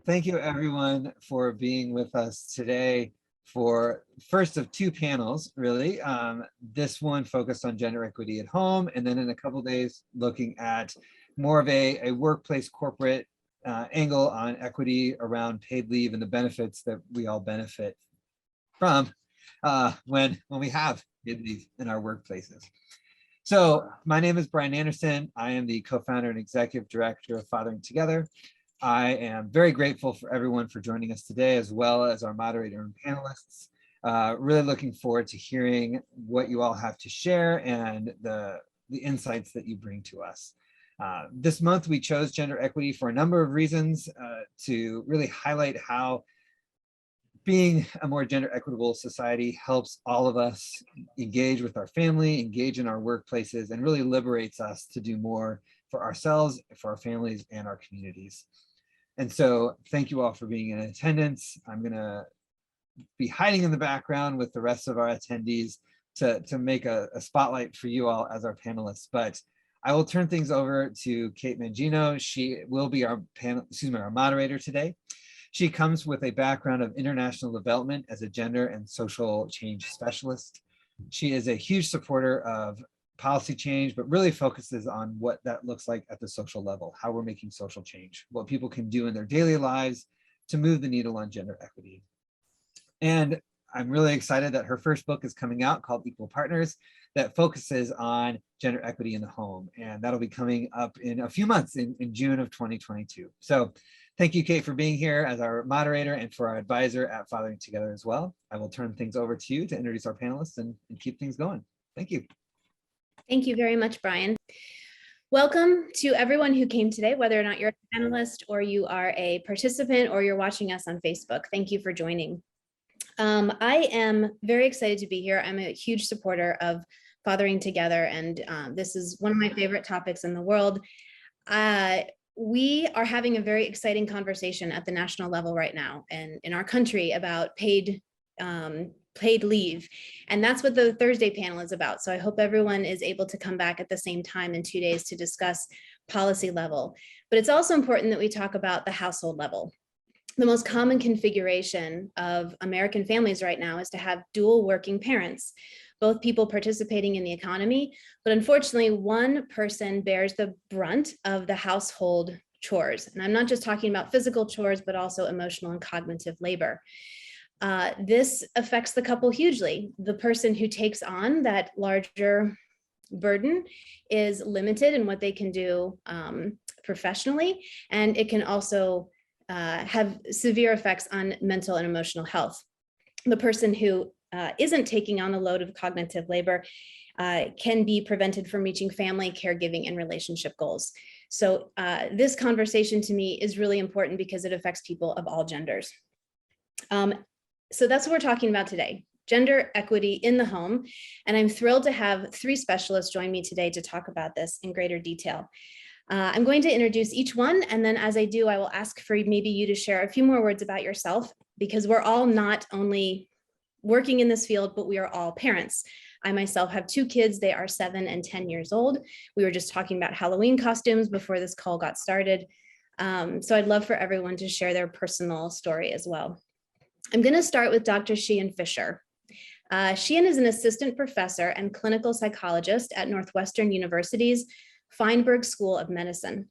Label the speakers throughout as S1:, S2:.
S1: Thank you everyone for being with us today for first of two panels, really. This one focused on gender equity at home, and then in a couple days looking at more of a workplace corporate angle on equity around paid leave and the benefits that we all benefit from when we have paid leave in our workplaces. So my name is Brian Anderson. I am the co-founder and executive director of Fathering Together. I am very grateful for everyone for joining us today, as well as our moderator and panelists. Really looking forward to hearing what you all have to share and the insights that you bring to us. This month, we chose gender equity for a number of reasons to really highlight how being a more gender equitable society helps all of us engage with our family, engage in our workplaces, and really liberates us to do more for ourselves, for our families, and our communities. And so thank you all for being in attendance. I'm gonna be hiding in the background with the rest of our attendees to make a spotlight for you all as our panelists, but I will turn things over to Kate Mangino. She will be our our moderator today. She comes with a background of international development as a gender and social change specialist. She is a huge supporter of policy change, but really focuses on what that looks like at the social level, how we're making social change, what people can do in their daily lives to move the needle on gender equity. And I'm really excited that her first book is coming out called Equal Partners that focuses on gender equity in the home. And that'll be coming up in a few months in June of 2022. So thank you, Kate, for being here as our moderator and for our advisor at Fathering Together as well. I will turn things over to you to introduce our panelists and keep things going. Thank you.
S2: Thank you very much, Brian. Welcome to everyone who came today, whether or not you're a panelist or you are a participant or you're watching us on Facebook. Thank you for joining. I am very excited to be here. I'm a huge supporter of Fathering Together, and this is one of my favorite topics in the world. We are having a very exciting conversation at the national level right now and in our country about paid leave. And that's what the Thursday panel is about. So I hope everyone is able to come back at the same time in 2 days to discuss policy level. But it's also important that we talk about the household level. The most common configuration of American families right now is to have dual working parents, both people participating in the economy, but unfortunately one person bears the brunt of the household chores. And I'm not just talking about physical chores, but also emotional and cognitive labor. This affects the couple hugely. The person who takes on that larger burden is limited in what they can do professionally, and it can also have severe effects on mental and emotional health. The person who isn't taking on the load of cognitive labor can be prevented from reaching family, caregiving, and relationship goals. So this conversation to me is really important because it affects people of all genders. So that's what we're talking about today, gender equity in the home. And I'm thrilled to have three specialists join me today to talk about this in greater detail. I'm going to introduce each one, and then as I do, I will ask for maybe you to share a few more words about yourself, because we're all not only working in this field, but we are all parents. I myself have two kids. They are 7 and 10 years old. We were just talking about Halloween costumes before this call got started. So I'd love for everyone to share their personal story as well. I'm going to start with Dr. Sheehan Fisher. Sheehan is an assistant professor and clinical psychologist at Northwestern University's Feinberg School of Medicine.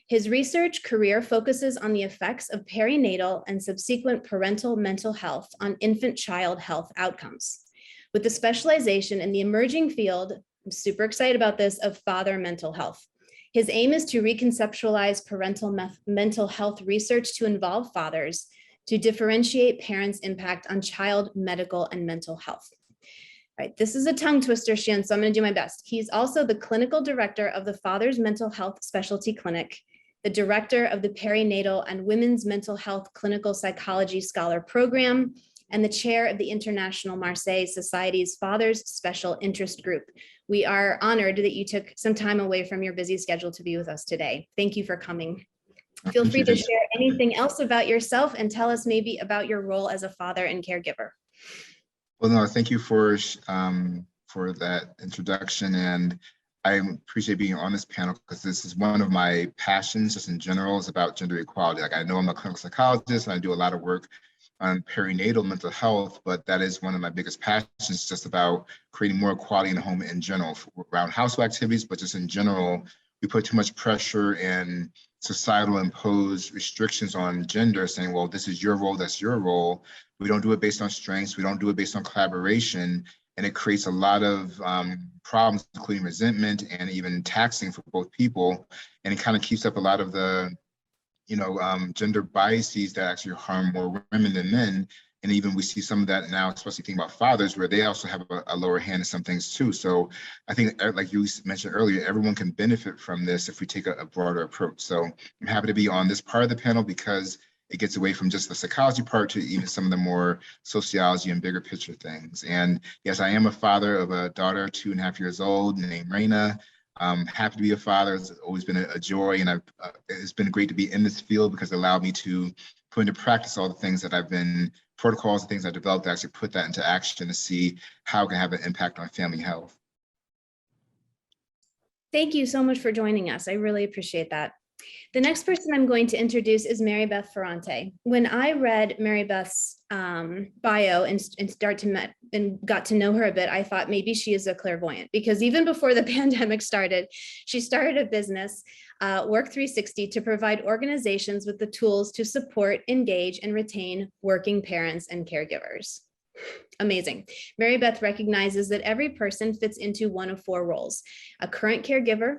S2: His research career focuses on the effects of perinatal and subsequent parental mental health on infant-child health outcomes, with the specialization in the emerging field, I'm super excited about this, of father mental health. His aim is to reconceptualize parental mental health research to involve fathers to differentiate parents' impact on child medical and mental health. Right, this is a tongue twister, Sheehan, so I'm going to do my best. He's also the clinical director of the Father's Mental Health Specialty Clinic, the director of the Perinatal and Women's Mental Health Clinical Psychology Scholar Program, and the chair of the International Marseille Society's Fathers Special Interest Group. We are honored that you took some time away from your busy schedule to be with us today. Thank you for coming. Feel free to share anything else about yourself and tell us maybe about your role as a father and caregiver.
S3: Well, no, thank you for that introduction. And I appreciate being on this panel because this is one of my passions just in general is about gender equality. Like I know I'm a clinical psychologist and I do a lot of work on perinatal mental health, but that is one of my biggest passions, just about creating more equality in the home in general around household activities, but just in general, we put too much pressure and societal imposed restrictions on gender saying, well, this is your role, that's your role. We don't do it based on strengths. We don't do it based on collaboration. And it creates a lot of problems, including resentment and even taxing for both people. And it kind of keeps up a lot of the gender biases that actually harm more women than men. And even we see some of that now, especially thinking about fathers, where they also have a lower hand in some things too. So I think, like you mentioned earlier, everyone can benefit from this if we take a broader approach. So I'm happy to be on this part of the panel because it gets away from just the psychology part to even some of the more sociology and bigger picture things. And yes, I am a father of a daughter, 2.5 years old, named Raina. I'm happy to be a father. It's always been a joy, and it's been great to be in this field because it allowed me to put into practice all the things that I've been, protocols and things I developed to actually put that into action to see how it can have an impact on family health.
S2: Thank you so much for joining us. I really appreciate that. The next person I'm going to introduce is Mary Beth Ferrante. When I read Mary Beth's bio and got to know her a bit, I thought maybe she is a clairvoyant because even before the pandemic started, she started a business, Work 360, to provide organizations with the tools to support, engage, and retain working parents and caregivers. Amazing. Mary Beth recognizes that every person fits into one of 4 roles: a current caregiver,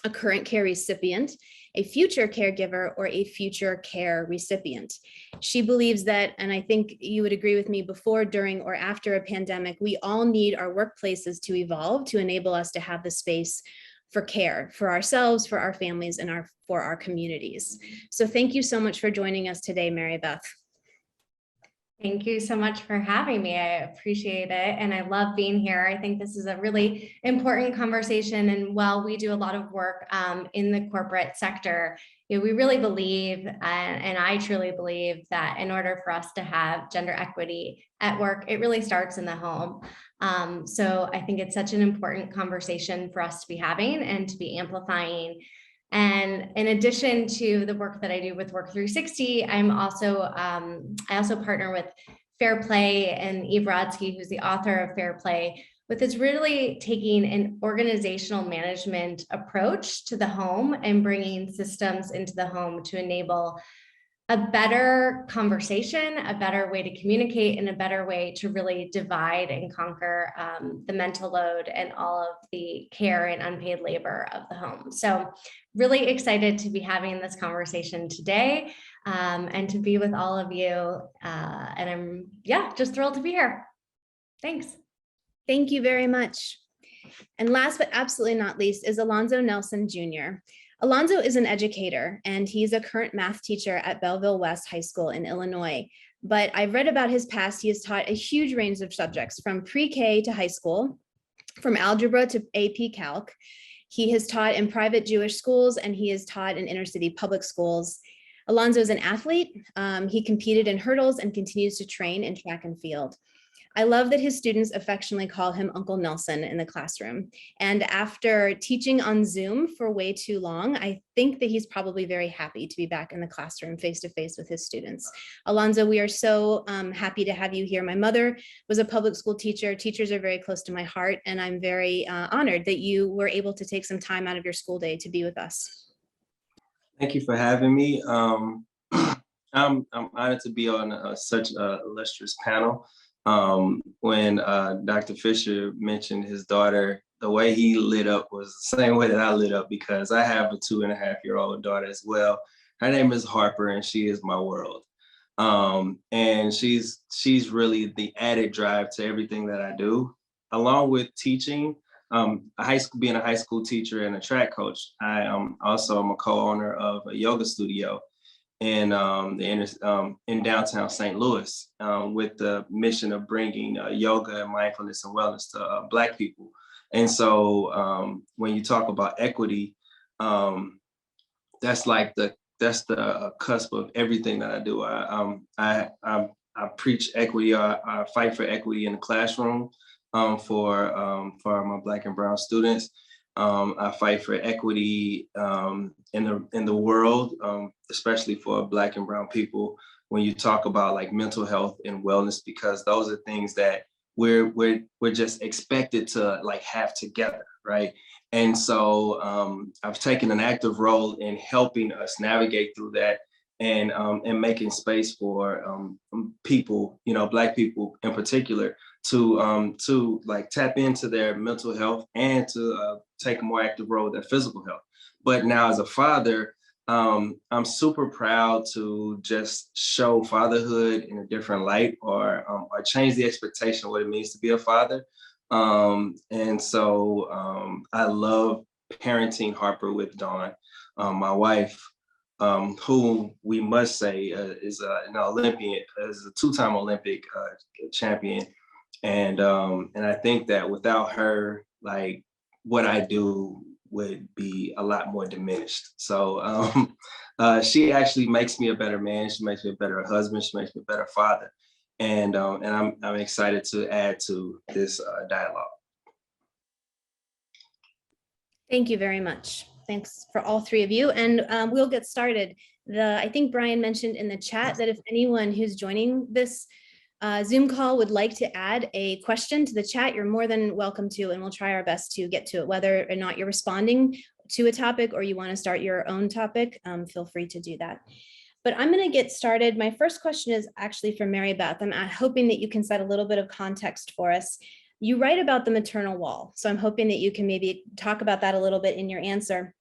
S2: a current care recipient, a future caregiver, or a future care recipient. She believes that, and I think you would agree with me, before, during, or after a pandemic, we all need our workplaces to evolve to enable us to have the space for care for ourselves, for our families, and for our communities. So thank you so much for joining us today, Mary Beth.
S4: Thank you so much for having me. I appreciate it. And I love being here. I think this is a really important conversation. And while we do a lot of work in the corporate sector, we really believe, and I truly believe, that in order for us to have gender equity at work, it really starts in the home. So I think it's such an important conversation for us to be having and to be amplifying. And in addition to the work that I do with Work 360, I also partner with Fair Play and Eve Rodsky, who's the author of Fair Play, with it's really taking an organizational management approach to the home and bringing systems into the home to enable a better conversation, a better way to communicate, and a better way to really divide and conquer the mental load and all of the care and unpaid labor of the home. So really excited to be having this conversation today and to be with all of you. And I'm just thrilled to be here. Thanks.
S2: Thank you very much. And last but absolutely not least is Alonzo Nelson Jr. Alonzo is an educator, and he's a current math teacher at Belleville West High School in Illinois. But I've read about his past. He has taught a huge range of subjects, from pre-K to high school, from algebra to AP Calc. He has taught in private Jewish schools, and he has taught in inner city public schools. Alonzo is an athlete. He competed in hurdles and continues to train in track and field. I love that his students affectionately call him Uncle Nelson in the classroom. And after teaching on Zoom for way too long, I think that he's probably very happy to be back in the classroom face-to-face with his students. Alonzo, we are so happy to have you here. My mother was a public school teacher. Teachers are very close to my heart, and I'm very honored that you were able to take some time out of your school day to be with us.
S5: Thank you for having me. I'm honored to be on such an illustrious panel. When Dr. Fisher mentioned his daughter, the way he lit up was the same way that I lit up, because I have a 2.5-year-old daughter as well. Her name is Harper, and she is my world. And she's really the added drive to everything that I do, along with teaching. Being a high school teacher and a track coach, I also am a co-owner of a yoga studio in downtown St. Louis, with the mission of bringing yoga and mindfulness and wellness to Black people. And so when you talk about equity, that's the cusp of everything that I do. I preach equity. I fight for equity in the classroom for my Black and brown students. I fight for equity in the world, especially for Black and brown people. When you talk about like mental health and wellness, because those are things that we're just expected to like have together, right? And so I've taken an active role in helping us navigate through that, and making space for people, you know, Black people in particular, to like tap into their mental health and to take a more active role with their physical health. But now as a father, I'm super proud to just show fatherhood in a different light, or change the expectation of what it means to be a father. And so I love parenting Harper with Dawn, my wife, who we must say is an Olympian, is a two-time Olympic champion. And I think that without her, like what I do would be a lot more diminished. So she actually makes me a better man. She makes me a better husband. She makes me a better father. And I'm excited to add to this dialogue.
S2: Thank you very much. Thanks for all three of you. And we'll get started. I think Brian mentioned in the chat that if anyone who's joining this Zoom call would like to add a question to the chat, you're more than welcome to, and we'll try our best to get to it. Whether or not you're responding to a topic or you want to start your own topic, feel free to do that. But I'm going to get started. My first question is actually for Mary Beth. I'm hoping that you can set a little bit of context for us. You write about the maternal wall, so I'm hoping that you can maybe talk about that a little bit in your answer.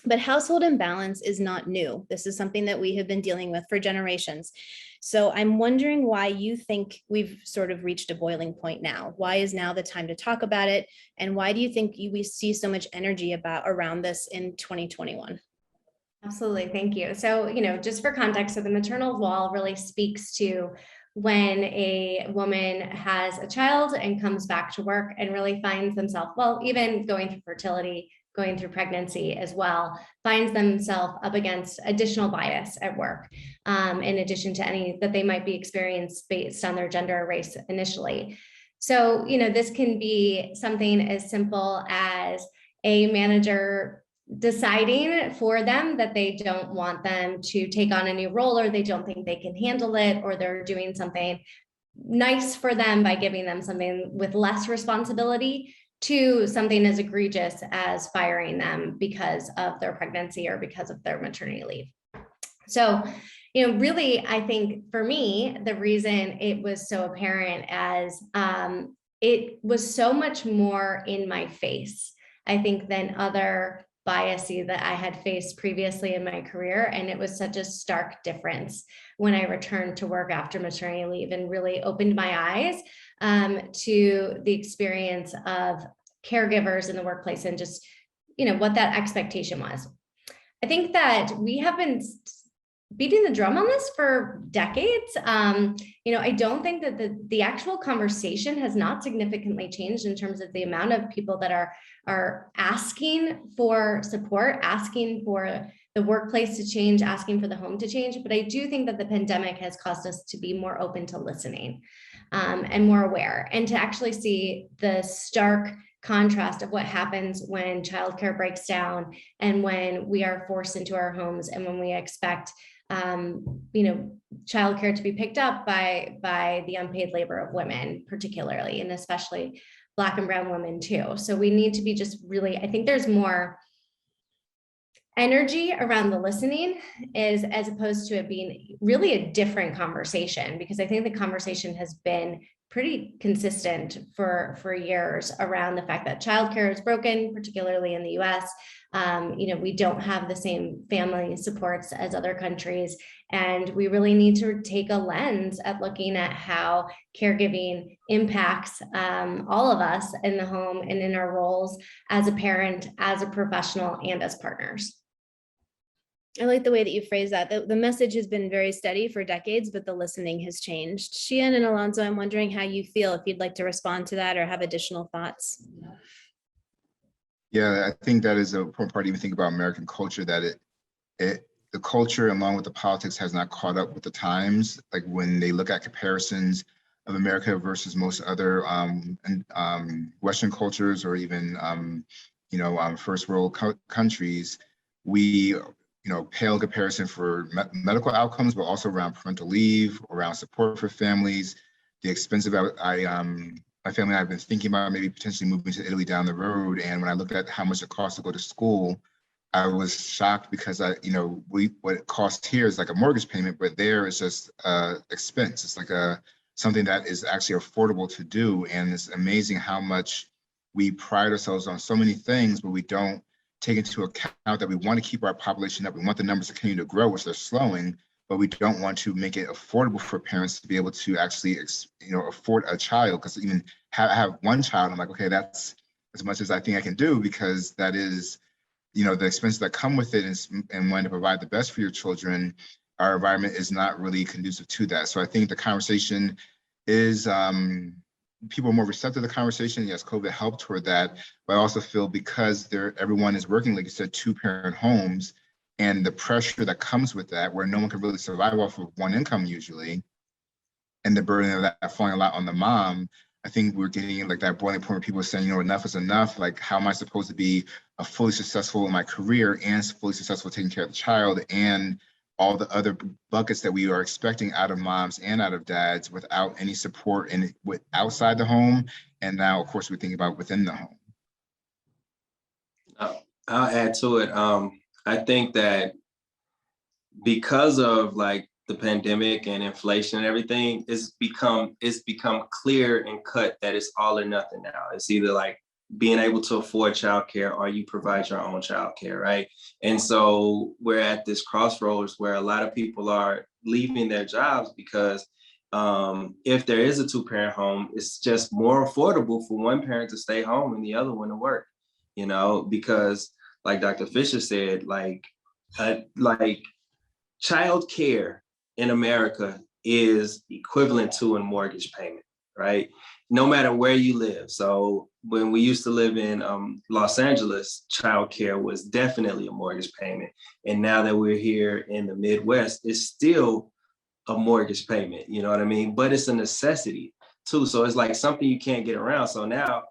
S2: But household imbalance is not new. This is something that we have been dealing with for generations. So I'm wondering why you think we've sort of reached a boiling point now. Why is now the time to talk about it? And why do you think we see so much energy around this in 2021?
S4: Absolutely, thank you. So, just for context, so the maternal wall really speaks to when a woman has a child and comes back to work and really finds themselves, well, even going through fertility, going through pregnancy as well, finds themselves up against additional bias at work, in addition to any that they might be experienced based on their gender or race initially. So, this can be something as simple as a manager deciding for them that they don't want them to take on a new role, or they don't think they can handle it, or they're doing something nice for them by giving them something with less responsibility, to something as egregious as firing them because of their pregnancy or because of their maternity leave. So, really, I think for me, the reason it was so apparent as it was so much more in my face, I think, than other biases that I had faced previously in my career. And it was such a stark difference when I returned to work after maternity leave, and really opened my eyes to the experience of caregivers in the workplace, and just, what that expectation was. I think that we have been beating the drum on this for decades. I don't think that the actual conversation has not significantly changed in terms of the amount of people that are asking for support, asking for the workplace to change, asking for the home to change. But I do think that the pandemic has caused us to be more open to listening, and more aware, and to actually see the stark contrast of what happens when childcare breaks down, and when we are forced into our homes, and when we expect childcare to be picked up by the unpaid labor of women, particularly, and especially Black and brown women too. So we need to be just really, I think there's more energy around the listening, as opposed to it being really a different conversation, because I think the conversation has been pretty consistent for years around the fact that childcare is broken, particularly in the US. We don't have the same family supports as other countries, and we really need to take a lens at looking at how caregiving impacts all of us in the home and in our roles as a parent, as a professional, and as partners.
S2: I like the way that you phrase that. The message has been very steady for decades, but the listening has changed. Sheehan and Alonzo, I'm wondering how you feel, if you'd like to respond to that or have additional thoughts.
S3: Yeah, I think that is an important part to even think about American culture, that the culture along with the politics has not caught up with the times. Like when they look at comparisons of America versus most other Western cultures, or even first world countries, we, pale in comparison for medical outcomes, but also around parental leave, around support for families, the expensive, my family and I have been thinking about maybe potentially moving to Italy down the road. And when I looked at how much it costs to go to school, I was shocked because what it costs here is like a mortgage payment, but there is just expense. It's like something that is actually affordable to do. And it's amazing how much we pride ourselves on so many things, but we don't take into account that we want to keep our population up. We want the numbers to continue to grow, which they're slowing, but we don't want to make it affordable for parents to be able to actually, afford a child. Because even have one child, I'm like, okay, that's as much as I think I can do, because that is, the expenses that come with it, and wanting to provide the best for your children. Our environment is not really conducive to that. So I think the conversation is, people are more receptive to the conversation. Yes, COVID helped toward that, but I also feel because everyone is working, like you said, 2-parent homes, and the pressure that comes with that, where no one can really survive off of one income usually, and the burden of that falling a lot on the mom. I think we're getting like that boiling point where people are saying, enough is enough. Like, how am I supposed to be fully successful in my career and fully successful taking care of the child and all the other buckets that we are expecting out of moms and out of dads without any support outside the home? And now, of course, we're thinking about within the home.
S5: I'll add to it. I think that because of like the pandemic and inflation and everything, it's become clear and cut that it's all or nothing now. It's either like being able to afford childcare or you provide your own childcare, right? And so we're at this crossroads where a lot of people are leaving their jobs because if there is a 2-parent home, it's just more affordable for one parent to stay home and the other one to work, because like Dr. Fisher said, like child care in America is equivalent to a mortgage payment, right? No matter where you live. So when we used to live in Los Angeles, childcare was definitely a mortgage payment. And now that we're here in the Midwest, it's still a mortgage payment, you know what I mean? But it's a necessity too. So it's like something you can't get around. So now,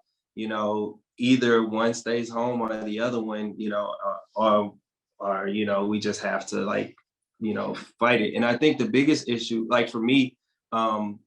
S5: either one stays home or the other one, or we just have to fight it. And I think the biggest issue, like for me,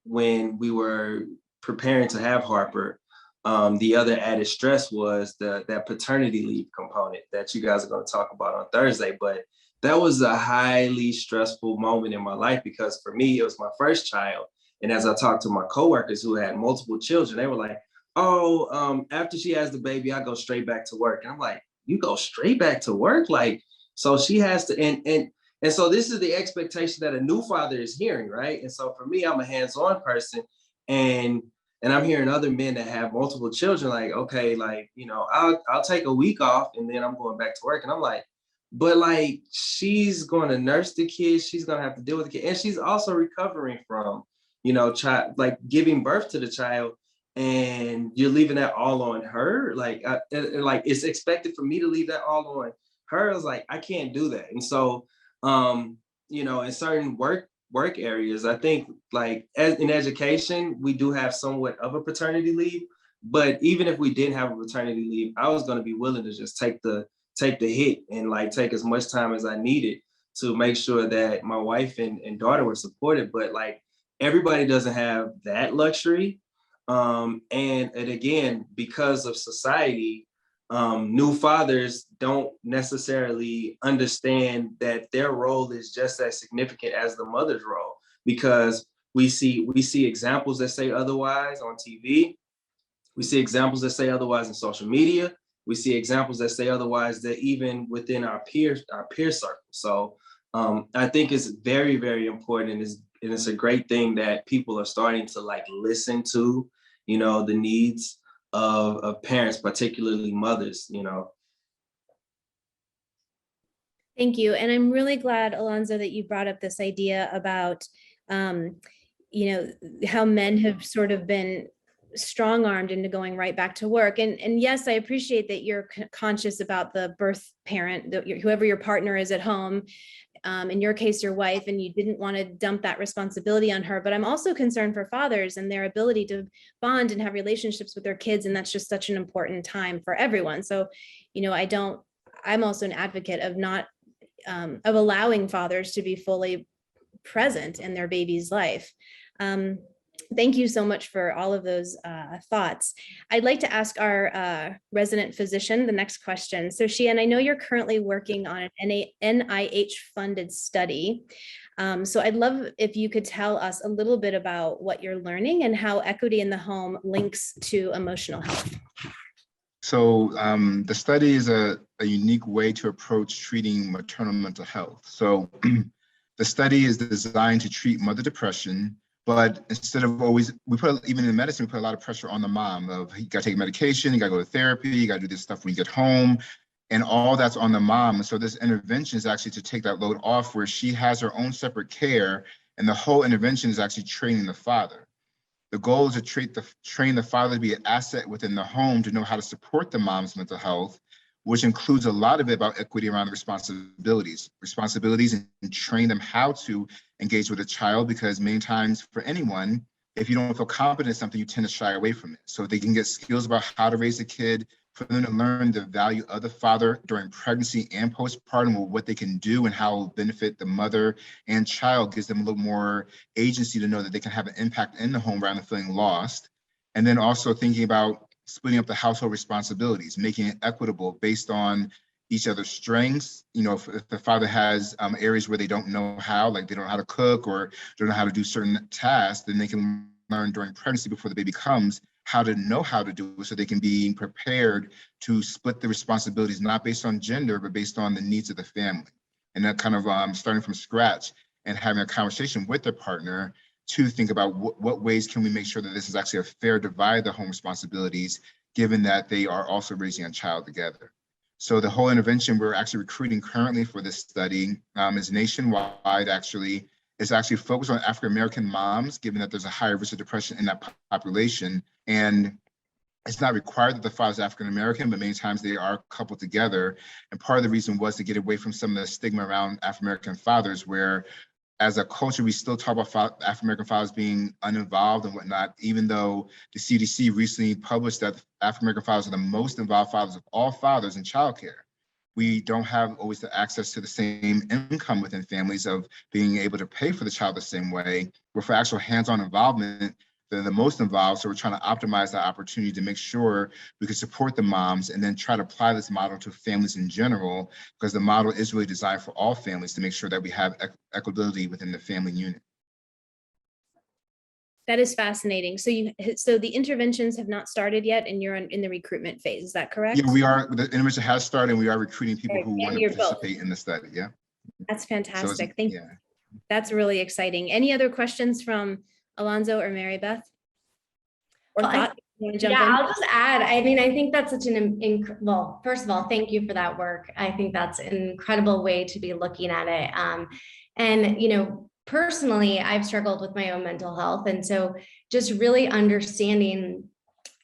S5: when we were preparing to have Harper, the other added stress was that paternity leave component that you guys are going to talk about on Thursday. But that was a highly stressful moment in my life because for me, it was my first child. And as I talked to my coworkers who had multiple children, they were like, oh, after she has the baby, I go straight back to work. And I'm like, you go straight back to work? Like, so she has to, and so this is the expectation that a new father is hearing, right? And so for me, I'm a hands-on person, and I'm hearing other men that have multiple children, like, okay, like, I'll take a week off and then I'm going back to work. And I'm like, but like, she's going to nurse the kids, she's going to have to deal with the kid, and she's also recovering from, child, like giving birth to the child, and you're leaving that all on her. Like, like it's expected for me to leave that all on her. I was like, I can't do that. And so, in certain work areas, I think like in education, we do have somewhat of a paternity leave, but even if we didn't have a paternity leave, I was going to be willing to just take the hit and like take as much time as I needed to make sure that my wife and daughter were supported. But like, everybody doesn't have that luxury. And again, because of society, new fathers don't necessarily understand that their role is just as significant as the mother's role, because we see examples that say otherwise on TV. We see examples that say otherwise in social media. We see examples that say otherwise that even within our peer circle. So I think it's very, very important, and it's a great thing that people are starting to like listen to, the needs of parents, particularly mothers,
S2: Thank you. And I'm really glad, Alonzo, that you brought up this idea about, how men have sort of been strong-armed into going right back to work. And yes, I appreciate that you're conscious about the birth parent, whoever your partner is at home, in your case, your wife, and you didn't want to dump that responsibility on her. But I'm also concerned for fathers and their ability to bond and have relationships with their kids. And that's just such an important time for everyone. So, you know, I'm also an advocate of not, of allowing fathers to be fully present in their baby's life. Thank you so much for all of those thoughts. I'd like to ask our resident physician the next question. So Sheehan, I know you're currently working on an NIH-funded study. So I'd love if you could tell us a little bit about what you're learning and how equity in the home links to emotional health.
S3: So the study is a unique way to approach treating maternal mental health. So the study is designed to treat mother depression, but instead of always, even in medicine, we put a lot of pressure on the mom of you gotta take medication, you gotta go to therapy, you gotta do this stuff when you get home, and all that's on the mom. And so this intervention is actually to take that load off where she has her own separate care, and the whole intervention is actually training the father. The goal is to train the father to be an asset within the home to know how to support the mom's mental health, which includes a lot of it about equity around responsibilities, and train them how to engage with a child, because many times for anyone, if you don't feel confident in something, you tend to shy away from it. So they can get skills about how to raise a kid, for them to learn the value of the father during pregnancy and postpartum, what they can do and how it will benefit the mother and child, gives them a little more agency to know that they can have an impact in the home rather than feeling lost. And then also thinking about splitting up the household responsibilities, making it equitable based on each other's strengths. You know, if the father has areas where they don't know how, like they don't know how to cook or don't know how to do certain tasks, then they can learn during pregnancy before the baby comes how to know how to do it, so they can be prepared to split the responsibilities, not based on gender, but based on the needs of the family. And that kind of starting from scratch and having a conversation with their partner to think about what ways can we make sure that this is actually a fair divide of the home responsibilities, given that they are also raising a child together. So the whole intervention we're actually recruiting currently for this study is nationwide. Actually, it's actually focused on African-American moms, given that there's a higher risk of depression in that population. And it's not required that the father's African-American, but many times they are coupled together. And part of the reason was to get away from some of the stigma around African-American fathers, where as a culture, we still talk about African-American fathers being uninvolved and whatnot, even though the CDC recently published that African-American fathers are the most involved fathers of all fathers in childcare. We don't have always the access to the same income within families of being able to pay for the child the same way, where for actual hands-on involvement, they're the most involved. So we're trying to optimize that opportunity to make sure we can support the moms and then try to apply this model to families in general, because the model is really designed for all families to make sure that we have equity within the family unit.
S2: That is fascinating. So the interventions have not started yet, and you're in the recruitment phase. Is that correct?
S3: Yeah, we are. The intervention has started, and we are recruiting people who want to participate
S2: both
S3: in the study. Yeah.
S2: That's fantastic.
S3: So
S2: Thank you. That's really exciting. Any other questions from Alonzo or Mary Beth? Or thought? You want to jump in?
S4: I'll just add, I mean, I think that's such an, well, first of all, thank you for that work. I think that's an incredible way to be looking at it. And, you know, personally, I've struggled with my own mental health. And so just really understanding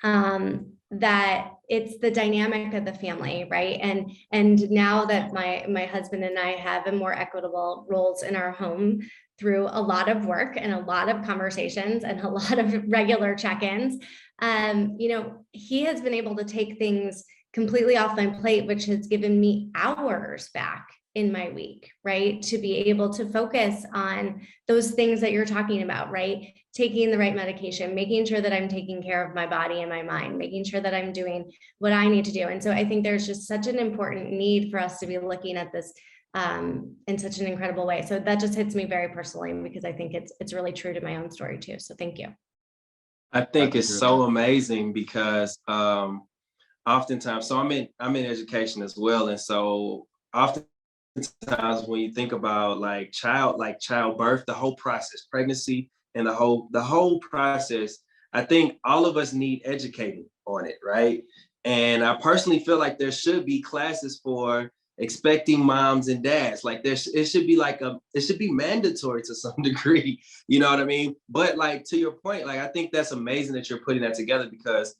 S4: that it's the dynamic of the family, right? And now that my husband and I have a more equitable roles in our home through a lot of work and a lot of conversations and a lot of regular check-ins, you know, he has been able to take things completely off my plate, which has given me hours back in my week, right? To be able to focus on those things that you're talking about, right? Taking the right medication, making sure that I'm taking care of my body and my mind, making sure that I'm doing what I need to do. And so I think there's just such an important need for us to be looking at this in such an incredible way. So that just hits me very personally, because I think it's really true to my own story too. So thank you.
S5: I think it's so amazing because oftentimes, so I'm in education as well. And so oftentimes when you think about like childbirth, the whole process, pregnancy, and the whole process, I think all of us need educating on it, right? And I personally feel like there should be classes for expecting moms and dads. Like it should be mandatory to some degree, you know what I mean? But like, to your point, like, I think that's amazing that you're putting that together, because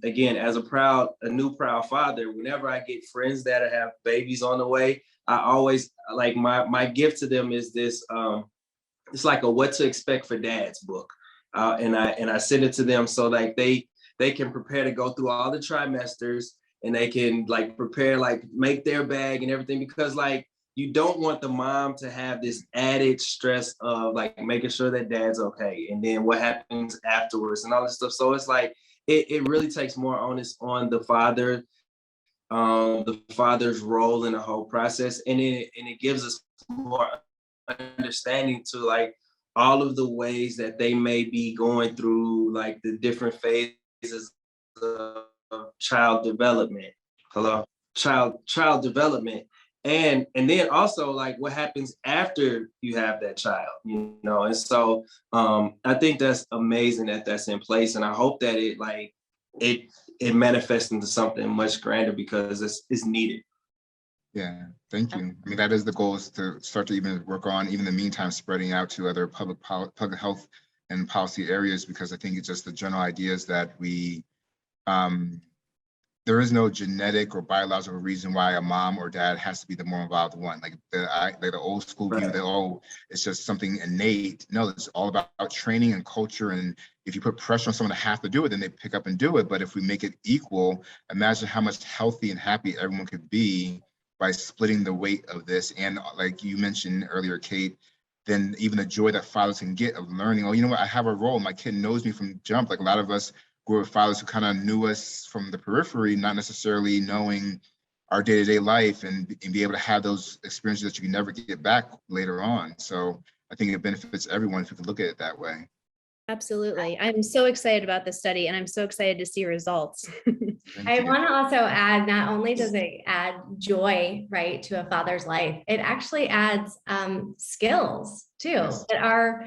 S5: again, as a new proud father, whenever I get friends that have babies on the way, I always like my gift to them is this. It's like a what to expect for dads book, and I send it to them so like they can prepare to go through all the trimesters, and they can like prepare, like make their bag and everything, because like you don't want the mom to have this added stress of like making sure that dad's okay, and then what happens afterwards and all this stuff. So it's like it really takes more onus on the father's role in the whole process, and it gives us more understanding to like all of the ways that they may be going through like the different phases of child development. Child development. And then also like what happens after you have that child, you know? And so I think that's amazing that that's in place. And I hope that it manifests into something much grander, because it's needed.
S3: Yeah, thank you. I mean, that is the goal, is to start to even work on, even in the meantime, spreading out to other public health and policy areas, because I think it's just the general ideas that there is no genetic or biological reason why a mom or dad has to be the more involved one. Like the old school view that, oh, it's just something innate. No, it's all about training and culture. And if you put pressure on someone to have to do it, then they pick up and do it. But if we make it equal, imagine how much healthy and happy everyone could be by splitting the weight of this. And like you mentioned earlier, Kate, then even the joy that fathers can get of learning, oh, you know what, I have a role. My kid knows me from jump. Like a lot of us grew up with fathers who kind of knew us from the periphery, not necessarily knowing our day-to-day life, and be able to have those experiences that you can never get back later on. So I think it benefits everyone if you can look at it that way.
S2: Absolutely. I'm so excited about this study, and I'm so excited to see results.
S4: I want to also add, not only does it add joy, right, to a father's life, it actually adds skills too that are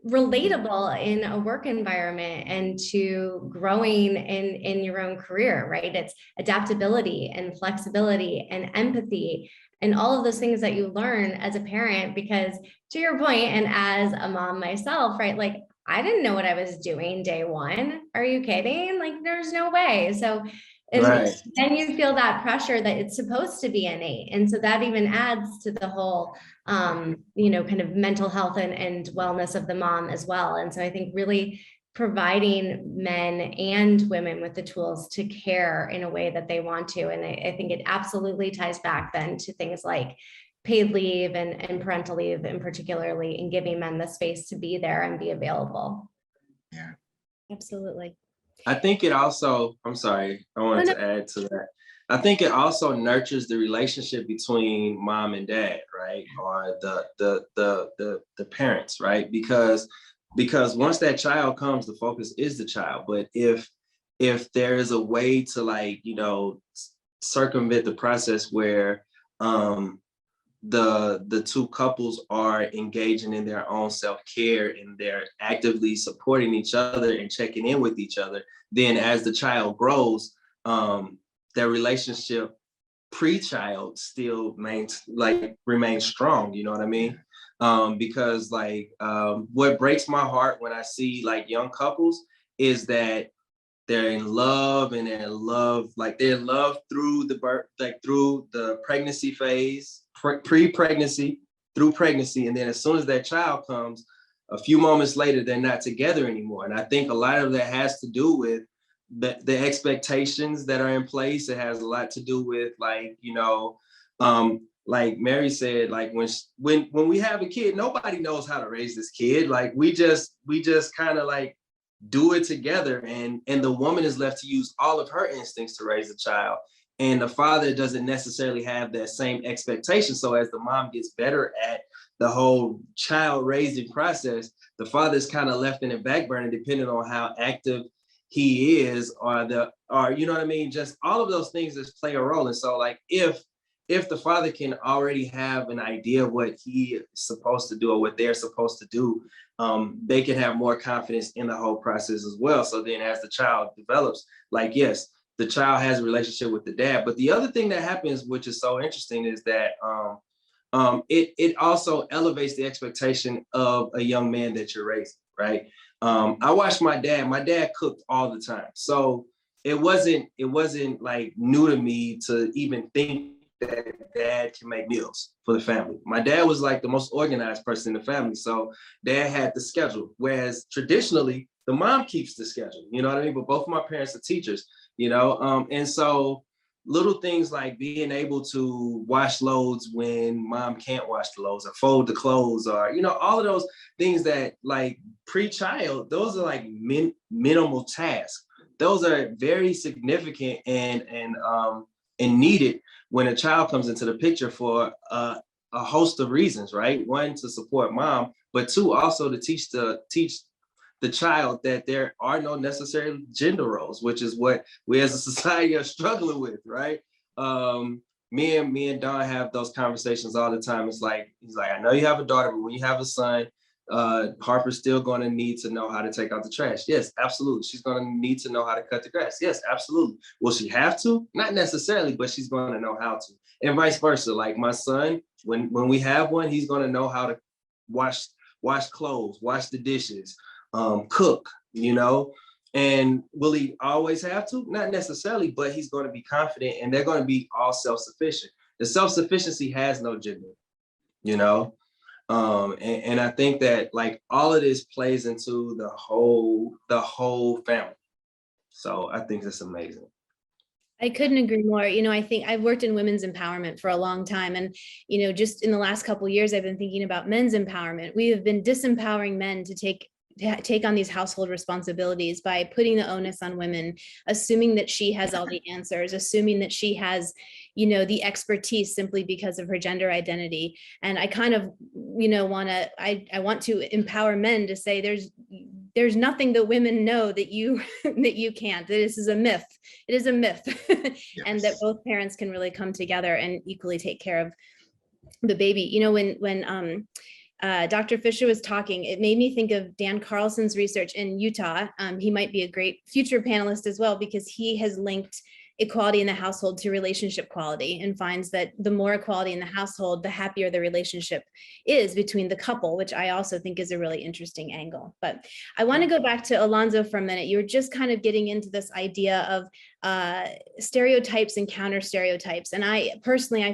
S4: relatable in a work environment and to growing in your own career, right? It's adaptability and flexibility and empathy and all of those things that you learn as a parent, because to your point, and as a mom myself, right, like I didn't know what I was doing day one. Are you kidding? Like there's no way. So and then you feel that pressure that it's supposed to be innate. And so that even adds to the whole, kind of mental health and wellness of the mom as well. And so I think really providing men and women with the tools to care in a way that they want to. And I think it absolutely ties back then to things like paid leave and parental leave, and particularly in giving men the space to be there and be available.
S3: Yeah,
S2: absolutely.
S5: I think it also, I'm sorry, I wanted to add to that. I think it also nurtures the relationship between mom and dad, right? Or the parents, right? Because once that child comes, the focus is the child. But if there is a way to circumvent the process where the two couples are engaging in their own self-care and they're actively supporting each other and checking in with each other, then as the child grows, their relationship pre-child still remains strong, you know what I mean? Because what breaks my heart when I see young couples is that they're in love, and they're in love through the birth, through the pregnancy phase, pre-pregnancy, through pregnancy. And then as soon as that child comes, a few moments later, they're not together anymore. And I think a lot of that has to do with the expectations that are in place. It has a lot to do with like Mary said, when we have a kid, nobody knows how to raise this kid. We just kind of do it together, and the woman is left to use all of her instincts to raise a child, and the father doesn't necessarily have that same expectation. So as the mom gets better at the whole child raising process, the father is kind of left in the back burner, depending on how active he is, or you know what I mean, just all of those things just play a role. And so if the father can already have an idea of what he is supposed to do or what they're supposed to do, they can have more confidence in the whole process as well. So then as the child develops, yes, the child has a relationship with the dad. But the other thing that happens, which is so interesting, is that it also elevates the expectation of a young man that you're raising, right? I watched my dad cooked all the time. So it wasn't like new to me to even think that dad can make meals for the family. My dad was like the most organized person in the family. So dad had the schedule. Whereas traditionally, the mom keeps the schedule, you know what I mean? But both of my parents are teachers, you know? And so little things like being able to wash loads when mom can't wash the loads, or fold the clothes, or, you know, all of those things that like pre-child, those are like minimal tasks. Those are very significant and needed when a child comes into the picture for a host of reasons, right? One, to support mom, but two, also to teach the child that there are no necessary gender roles, which is what we as a society are struggling with, right? Me and Don have those conversations all the time. It's like, he's like, I know you have a daughter, but when you have a son, Harper's still going to need to know how to take out the trash. Yes, absolutely. She's going to need to know how to cut the grass. Yes, absolutely. Will she have to? Not necessarily, but she's going to know how to. And vice versa. Like my son, when we have one, he's going to know how to wash clothes, wash the dishes, cook, you know. And will he always have to? Not necessarily, but he's going to be confident, and they're going to be all self-sufficient. The self-sufficiency has no gender, you know. And I think that like all of this plays into the whole family. So I think that's amazing.
S2: I couldn't agree more. You know, I think I've worked in women's empowerment for a long time. And, you know, just in the last couple of years, I've been thinking about men's empowerment. We have been disempowering men to take on these household responsibilities by putting the onus on women, assuming that she has all the answers, assuming that she has, you know, the expertise simply because of her gender identity. And I kind of, you know, I want to empower men to say there's nothing that women know that you can't. This is a myth. It is a myth. Yes. And that both parents can really come together and equally take care of the baby. You know, when Dr. Fisher was talking, it made me think of Dan Carlson's research in Utah. He might be a great future panelist as well, because he has linked equality in the household to relationship quality, and finds that the more equality in the household, the happier the relationship is between the couple, which I also think is a really interesting angle. But I want to go back to Alonzo for a minute. You were just kind of getting into this idea of stereotypes and counter stereotypes. And I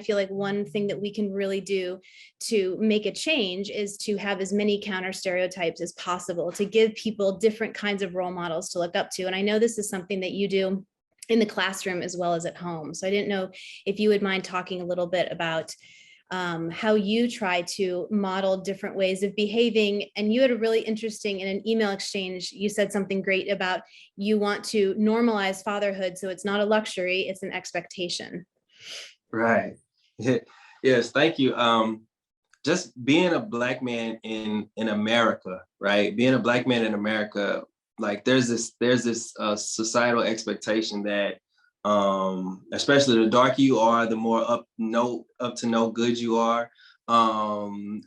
S2: feel like one thing that we can really do to make a change is to have as many counter stereotypes as possible, to give people different kinds of role models to look up to. And I know this is something that you do in the classroom as well as at home. So I didn't know if you would mind talking a little bit about how you try to model different ways of behaving. And you had a really interesting, in an email exchange, you said something great about you want to normalize fatherhood. So it's not a luxury, it's an expectation.
S5: Right. Yes, thank you. Just being a Black man in America, right? Being a Black man in America, like there's this societal expectation that especially the darker you are, the more up to no good you are.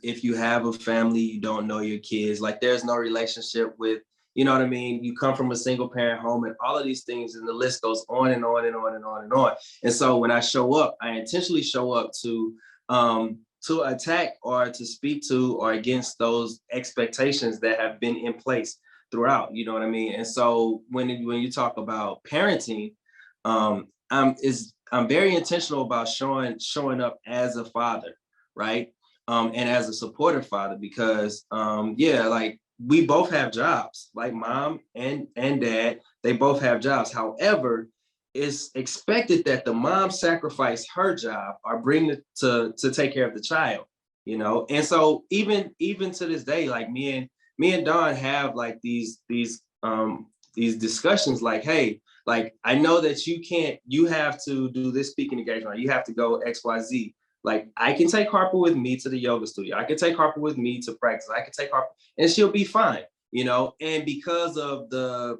S5: If you have a family, you don't know your kids. Like there's no relationship with, you know what I mean? You come from a single parent home and all of these things, and the list goes on and on and on and on and on. And so when I show up, I intentionally show up to attack or to speak to or against those expectations that have been in place throughout, you know what I mean? And so when you talk about parenting, I'm very intentional about showing up as a father, right? And as a supportive father, because like we both have jobs, like mom and dad, they both have jobs. However, it's expected that the mom sacrifice her job or bring it to take care of the child, you know? And so even to this day, like me and Don have like these discussions like, hey, like, I know that you have to do this speaking engagement, you have to go XYZ. Like, I can take Harper with me to the yoga studio. I can take Harper with me to practice. I can take Harper and she'll be fine, you know? And because of the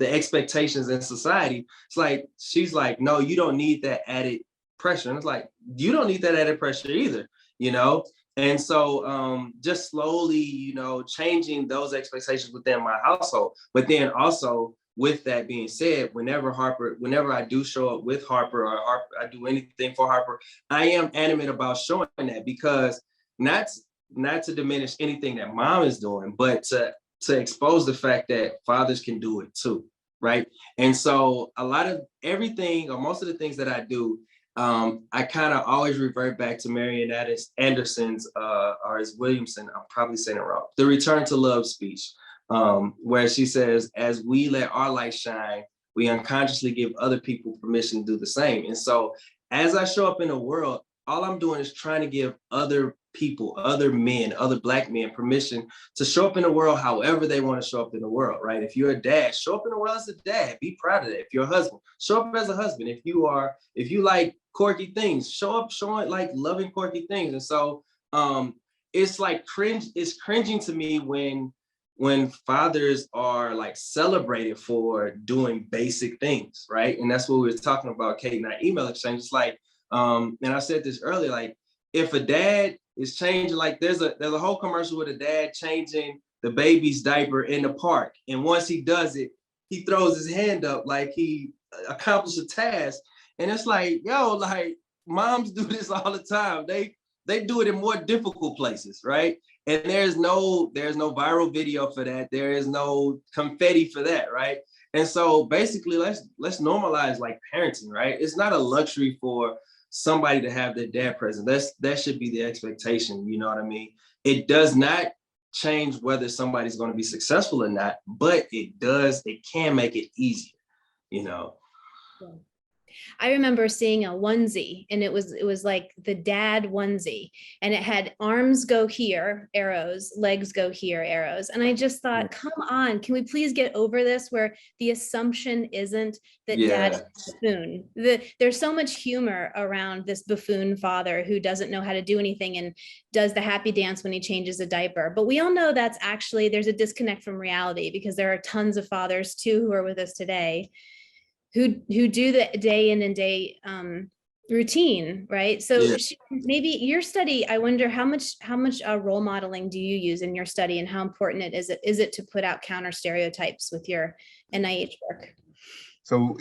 S5: expectations in society, it's like, she's like, no, you don't need that added pressure. And it's like, you don't need that added pressure either, you know? And so just slowly, you know, changing those expectations within my household. But then also, with that being said, whenever I do show up with Harper or I do anything for Harper, I am animate about showing that, because not to diminish anything that mom is doing, but to expose the fact that fathers can do it too. right? And so a lot of everything, or most of the things that I do, I kind of always revert back to Marian Anderson's, or is Williamson, I'm probably saying it wrong, the Return to Love speech, where she says, as we let our light shine, we unconsciously give other people permission to do the same. And so as I show up in the world, all I'm doing is trying to give other people, other men, other Black men permission to show up in the world however they want to show up in the world, right? If you're a dad, show up in the world as a dad, be proud of that. If you're a husband, show up as a husband. If you like quirky things, show up showing like loving quirky things. And so it's like it's cringing to me when fathers are like celebrated for doing basic things, right? And that's what we were talking about, Kate, in our email exchange. It's like, and I said this earlier, like if a dad is changing, like there's a whole commercial with a dad changing the baby's diaper in the park. And once he does it, he throws his hand up like he accomplished a task. And it's like, yo, like moms do this all the time. They do it in more difficult places, right? And there's no viral video for that. There is no confetti for that, right? And so basically, let's normalize like parenting, right? It's not a luxury for somebody to have their dad present. That should be the expectation, you know what I mean? It does not change whether somebody's going to be successful or not, but it can make it easier, you know?
S2: Yeah. I remember seeing a onesie, and it was like the dad onesie, and it had arms go here, arrows, legs go here, arrows. And I just thought, come on, can we please get over this, where the assumption isn't that dad's a buffoon. There's so much humor around this buffoon father who doesn't know how to do anything and does the happy dance when he changes a diaper. But we all know there's a disconnect from reality, because there are tons of fathers too who are with us today who do the day in and day routine, right? So maybe your study, I wonder how much role modeling do you use in your study, and how important is it to put out counter stereotypes with your NIH work?
S3: So,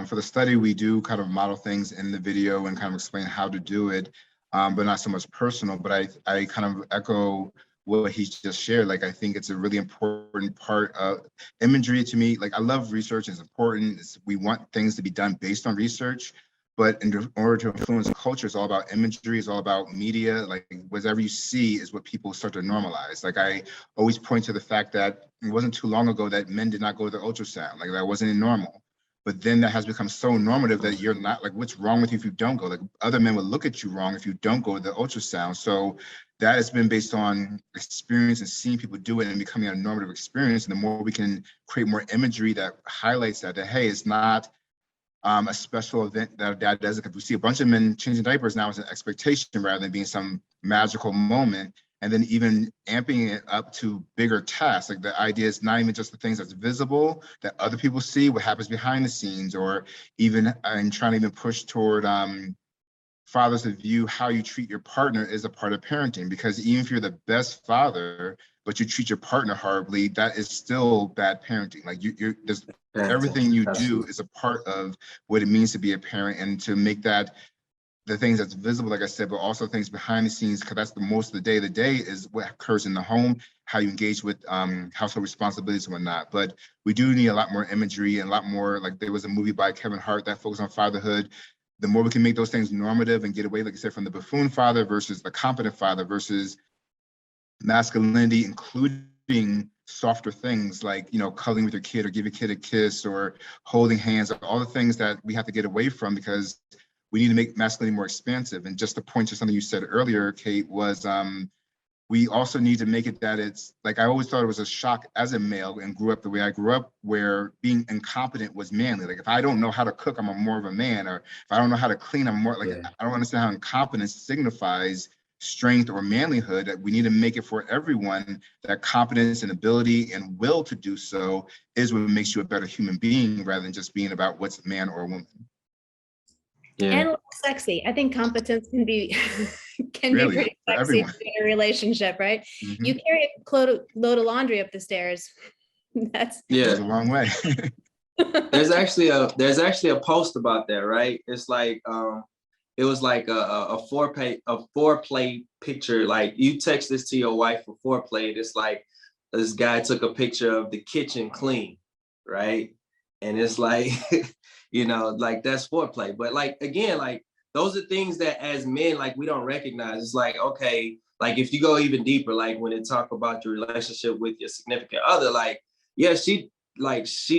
S3: for the study, we do kind of model things in the video and kind of explain how to do it, but not so much personal. But I kind of echo what he just shared. Like, I think it's a really important part of imagery to me. Like, I love research, it's important. We want things to be done based on research, but in order to influence culture, it's all about imagery, it's all about media. Like, whatever you see is what people start to normalize. Like, I always point to the fact that it wasn't too long ago that men did not go to the ultrasound. Like, that wasn't normal. But then that has become so normative that you're not, like, what's wrong with you if you don't go? Like, other men would look at you wrong if you don't go to the ultrasound. So that has been based on experience and seeing people do it and becoming a normative experience. And the more we can create more imagery that highlights that hey, it's not a special event that a dad does it. Because we see a bunch of men changing diapers now as an expectation rather than being some magical moment. And then even amping it up to bigger tasks. Like, the idea is not even just the things that's visible that other people see, what happens behind the scenes, or even and trying to even push toward fathers to view how you treat your partner is a part of parenting. Because even if you're the best father, but you treat your partner horribly, that is still bad parenting. Like, there's everything you do is a part of what it means to be a parent, and to make that the things that's visible, like I said, but also things behind the scenes, because that's the most of the day. The day is what occurs in the home, how you engage with household responsibilities and whatnot. But we do need a lot more imagery and a lot more, like, there was a movie by Kevin Hart that focused on fatherhood. The more we can make those things normative and get away, like I said, from the buffoon father versus the competent father versus masculinity, including softer things like, cuddling with your kid or give your kid a kiss or holding hands, all the things that we have to get away from, because we need to make masculinity more expansive. And just to point to something you said earlier, Kate, was we also need to make it that it's like, I always thought it was a shock as a male and grew up the way I grew up, where being incompetent was manly. Like, if I don't know how to cook, I'm more of a man. Or if I don't know how to clean, I'm more like, I don't understand how incompetence signifies strength or manlyhood. That we need to make it for everyone that competence and ability and will to do so is what makes you a better human being, rather than just being about what's a man or a woman.
S2: And sexy. I think competence can be
S3: Really,
S2: be pretty sexy in a relationship, right? Mm-hmm. You carry a load of laundry up the stairs. That's
S3: goes a long way.
S5: There's actually a post about that, right? It's like it was like a foreplay picture. Like, you text this to your wife for foreplay. It's like this guy took a picture of the kitchen clean, right? And it's like, you know, like that's foreplay. But like, again, like those are things that as men, like we don't recognize. It's like, okay, like if you go even deeper, like when they talk about your relationship with your significant other, like, yeah, she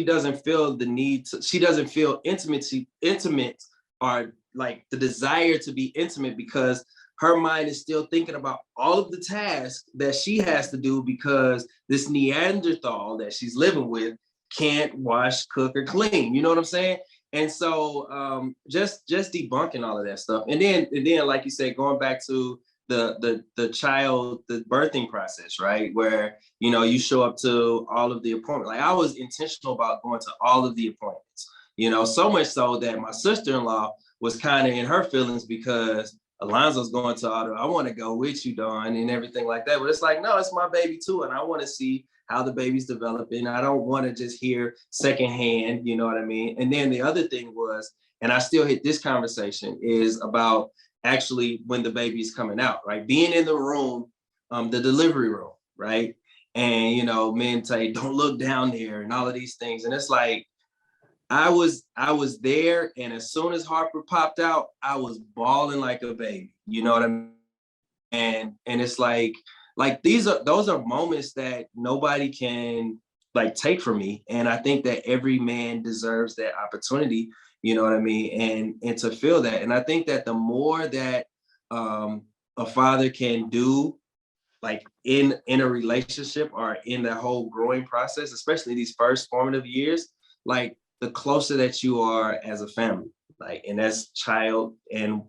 S5: doesn't feel the need to, she doesn't feel intimate or like the desire to be intimate because her mind is still thinking about all of the tasks that she has to do because this Neanderthal that she's living with can't wash, cook, or clean. You know what I'm saying? And so just debunking all of that stuff. And then like you said, going back to the child, the birthing process, right? Where, you know, you show up to all of the appointments. Like I was intentional about going to all of the appointments, you know, so much so that my sister-in-law was kind of in her feelings because Alonzo's going to all the, I want to go with you, Dawn, and everything like that. But it's like, no, it's my baby too. And I want to see how the baby's developing. I don't want to just hear secondhand, you know what I mean? And then the other thing was, and I still hit this conversation, is about actually when the baby's coming out, right? Being in the room, the delivery room, right? And, you know, men say, don't look down there and all of these things. And it's like, I was there, and as soon as Harper popped out, I was bawling like a baby. You know what I mean? And it's like those are moments that nobody can like take from me. And I think that every man deserves that opportunity, you know what I mean? And to feel that. And I think that the more that a father can do like in a relationship or in the whole growing process, especially these first formative years, like the closer that you are as a family, like, and that's child and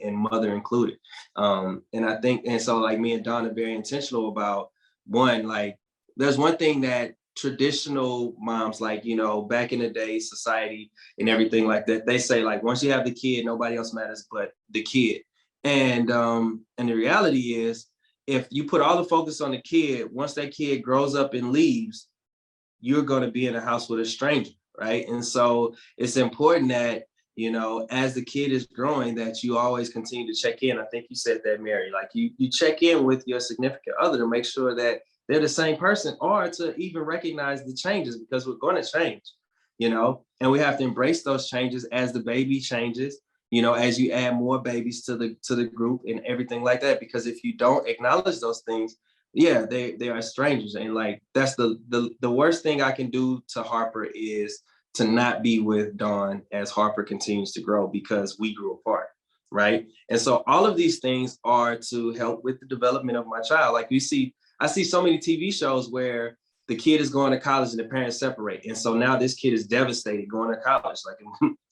S5: mother included. And I think, and so like me and Dawn are very intentional about one, like there's one thing that traditional moms, like, you know, back in the day, society and everything like that, they say like, once you have the kid, nobody else matters but the kid. And the reality is, if you put all the focus on the kid, once that kid grows up and leaves, you're going to be in a house with a stranger, right? And so it's important that, you know, as the kid is growing, that you always continue to check in. I think you said that, Mary, like you check in with your significant other to make sure that they're the same person, or to even recognize the changes, because we're going to change, you know, and we have to embrace those changes as the baby changes, you know, as you add more babies to the group and everything like that. Because if you don't acknowledge those things, yeah, they are strangers. And like, that's the worst thing I can do to Harper is to not be with Dawn as Harper continues to grow, because we grew apart, right? And so all of these things are to help with the development of my child. Like I see so many TV shows where the kid is going to college and the parents separate. And so now this kid is devastated going to college, like,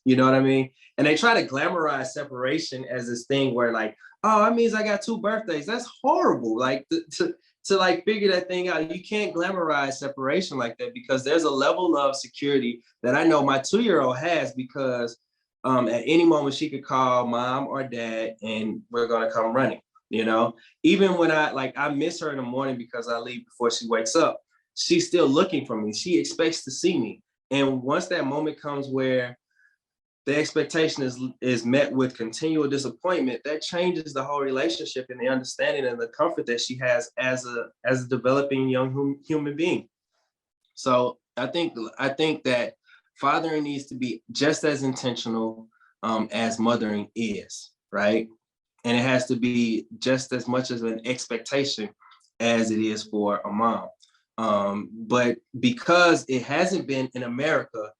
S5: you know what I mean? And they try to glamorize separation as this thing where like, oh, that means I got 2 birthdays. That's horrible. Like to like figure that thing out. You can't glamorize separation like that, because there's a level of security that I know my 2-year-old has, because at any moment she could call mom or dad and we're gonna come running, you know? Even when I miss her in the morning because I leave before she wakes up, she's still looking for me. She expects to see me. And once that moment comes where the expectation is met with continual disappointment, that changes the whole relationship and the understanding and the comfort that she has as a developing young human being. So I think that fathering needs to be just as intentional as mothering is, right? And it has to be just as much as an expectation as it is for a mom. But because it hasn't been in America,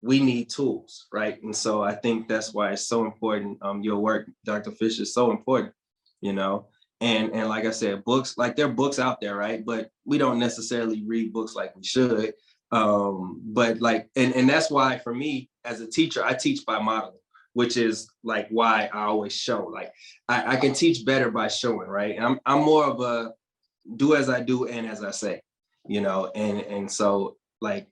S5: we need tools, right? And so I think that's why it's so important. Your work, Dr. Fisher, is so important, you know? And like I said, books, like there are books out there, right? But we don't necessarily read books like we should. But like, and that's why for me as a teacher, I teach by modeling, which is like why I always show. Like I can teach better by showing, right? And I'm more of a do as I do and as I say, you know? And so like,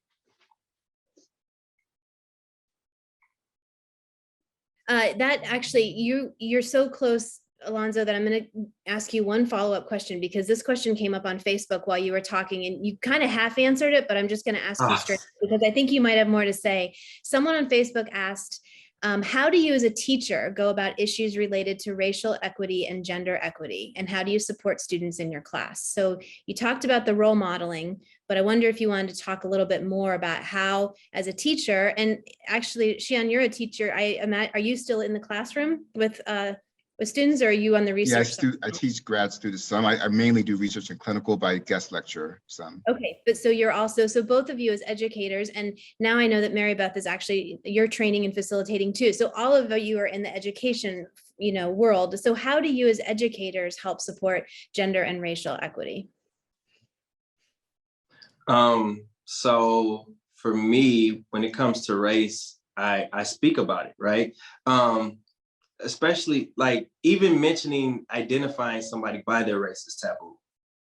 S2: that actually, you're so close, Alonzo, that I'm going to ask you one follow-up question, because this question came up on Facebook while you were talking and you kind of half answered it, but I'm just going to ask you straight, because I think you might have more to say. Someone on Facebook asked, How do you as a teacher go about issues related to racial equity and gender equity? And how do you support students in your class? So you talked about the role modeling, but I wonder if you wanted to talk a little bit more about how, as a teacher, and actually, Sheehan, you're a teacher. Are you still in the classroom with students, or are you on the
S3: Yeah,
S2: research side?
S3: I teach grad students some. I mainly do research and clinical, but I guest lecture some.
S2: Okay, but so you're also, so both of you as educators, and now I know that Mary Beth is actually, you're training and facilitating too. So all of you are in the education, world. So how do you as educators help support gender and racial equity?
S5: So for me, when it comes to race, I speak about it, right? Especially like even mentioning identifying somebody by their race is taboo,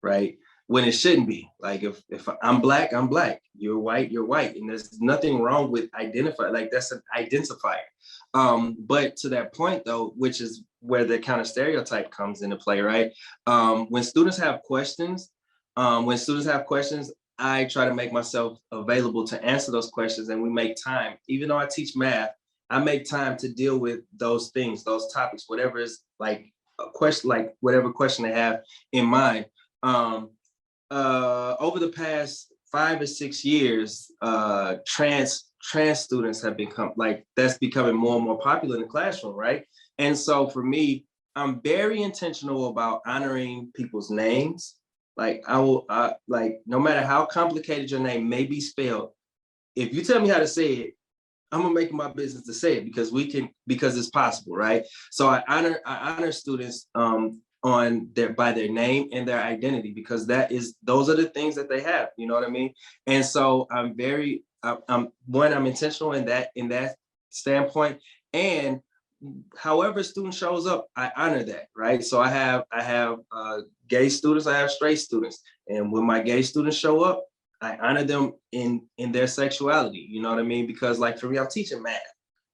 S5: right? When it shouldn't be. Like if I'm black, I'm black. You're white, you're white. And there's nothing wrong with identify, like that's an identifier. But to that point though, which is where the counter stereotype comes into play, right? When students have questions, I try to make myself available to answer those questions, and we make time. Even though I teach math, I make time to deal with those things, those topics, whatever is like a question, like whatever question they have in mind. Over the past 5 or 6 years, trans students have become like, that's becoming more and more popular in the classroom, right? And so for me, I'm very intentional about honoring people's names. Like like no matter how complicated your name may be spelled, if you tell me how to say it, I'm gonna make it my business to say it because it's possible, right? So I honor students by their name and their identity, because those are the things that they have, you know what I mean? And so I'm intentional in that standpoint, and however a student shows up, I honor that, right? So I have gay students, I have straight students, and when my gay students show up, I honor them in their sexuality, you know what I mean? Because like for me, I'm teaching math,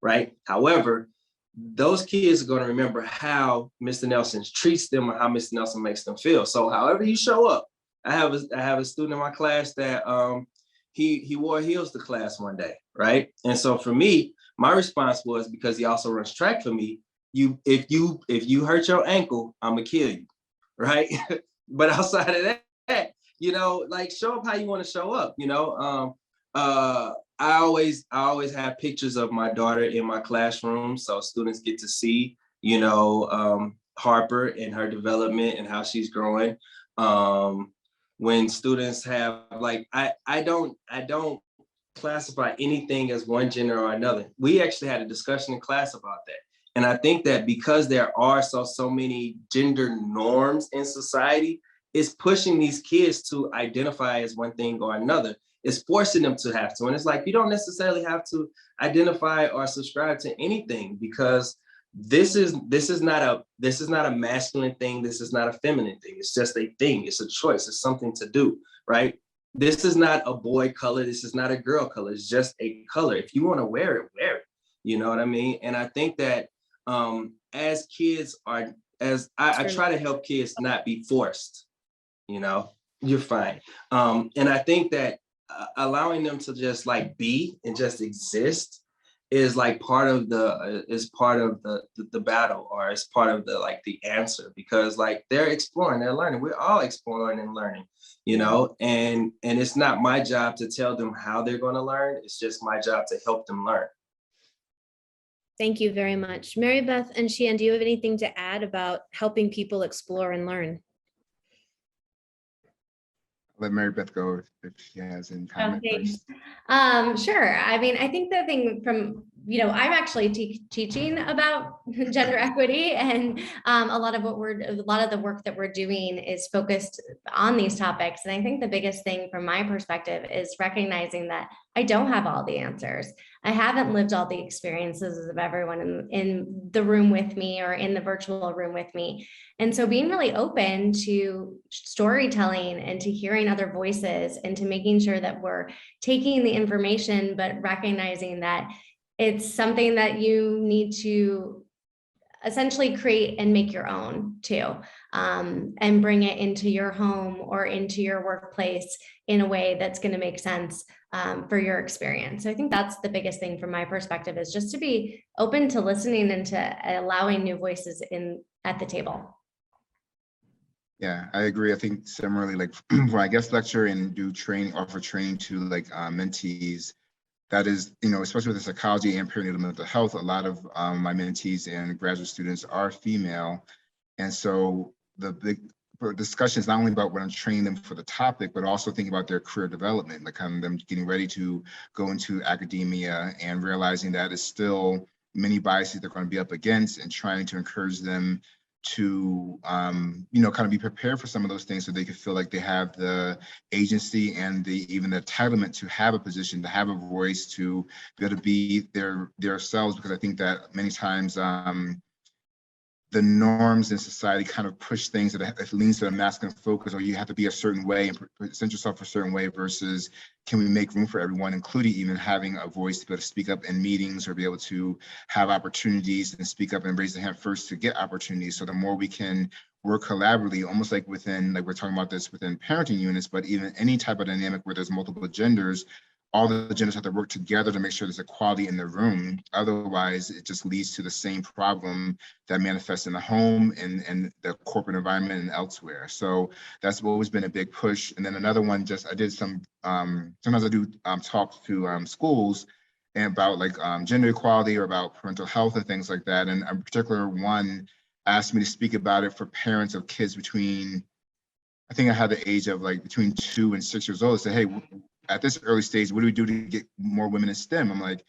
S5: right? However, those kids are going to remember how Mr. Nelson treats them or how Mr. Nelson makes them feel. So however you show up, I have a student in my class that he wore heels to class one day, right? And so for me, my response was, because he also runs track for me, if you hurt your ankle, I'm gonna kill you, right? But outside of that, like show up how you want to show up, I always have pictures of my daughter in my classroom, so students get to see, Harper and her development and how she's growing. When students have like, I don't classify anything as one gender or another. We actually had a discussion in class about that. And I think that because there are so many gender norms in society, it's pushing these kids to identify as one thing or another. It's forcing them to have to. And it's like, you don't necessarily have to identify or subscribe to anything, because this is not a masculine thing. This is not a feminine thing. It's just a thing. It's a choice. It's something to do, right? This is not a boy color. This is not a girl color. It's just a color. If you want to wear it, wear it. You know what I mean? And I think that as kids I try to help kids not be forced, you're fine. And I think that allowing them to just like be and just exist is like part of the battle, or is part of the answer, because like they're exploring, they're learning. We're all exploring and learning, and it's not my job to tell them how they're going to learn. It's just my job to help them learn.
S2: Thank you very much. Mary Beth and Sheehan, do you have anything to add about helping people explore and learn?
S3: Let Mary Beth go if she has any comment first.
S4: Sure. I mean, I think the thing from, I'm actually teaching about gender equity, and a lot of the work that we're doing is focused on these topics. And I think the biggest thing from my perspective is recognizing that I don't have all the answers. I haven't lived all the experiences of everyone in the room with me or in the virtual room with me. And so being really open to storytelling and to hearing other voices and to making sure that we're taking the information, but recognizing that it's something that you need to essentially create and make your own too, and bring it into your home or into your workplace in a way that's going to make sense for your experience. So I think that's the biggest thing from my perspective, is just to be open to listening and to allowing new voices in at the table.
S3: Yeah, I agree. I think similarly, like when I guest lecture and do training, offer training to like mentees, that is, you know, especially with the psychology and perinatal mental health, a lot of my mentees and graduate students are female. And so the big discussion is not only about when I'm training them for the topic, but also thinking about their career development, like kind of them getting ready to go into academia and realizing that it's still many biases they're going to be up against, and trying to encourage them to, you know, kind of be prepared for some of those things so they can feel like they have the agency and even the entitlement to have a position, to have a voice, to be able to be their selves. Because I think that many times the norms in society kind of push things that it leans to a masculine focus, or you have to be a certain way and present yourself a certain way, versus can we make room for everyone, including even having a voice to be able to speak up in meetings or be able to have opportunities and speak up and raise the hand first to get opportunities. So the more we can work collaboratively, almost like within, like we're talking about this within parenting units, but even any type of dynamic where there's multiple genders, all the genders have to work together to make sure there's equality in the room. Otherwise, it just leads to the same problem that manifests in the home and the corporate environment and elsewhere. So that's always been a big push. And then another one, I did some, sometimes I do talks to schools and about like gender equality or about parental health and things like that. And in particular, one asked me to speak about it for parents of kids between, I think I had the age of like between 2 and 6 years old. Say, hey, at this early stage, what do we do to get more women in STEM? I'm like,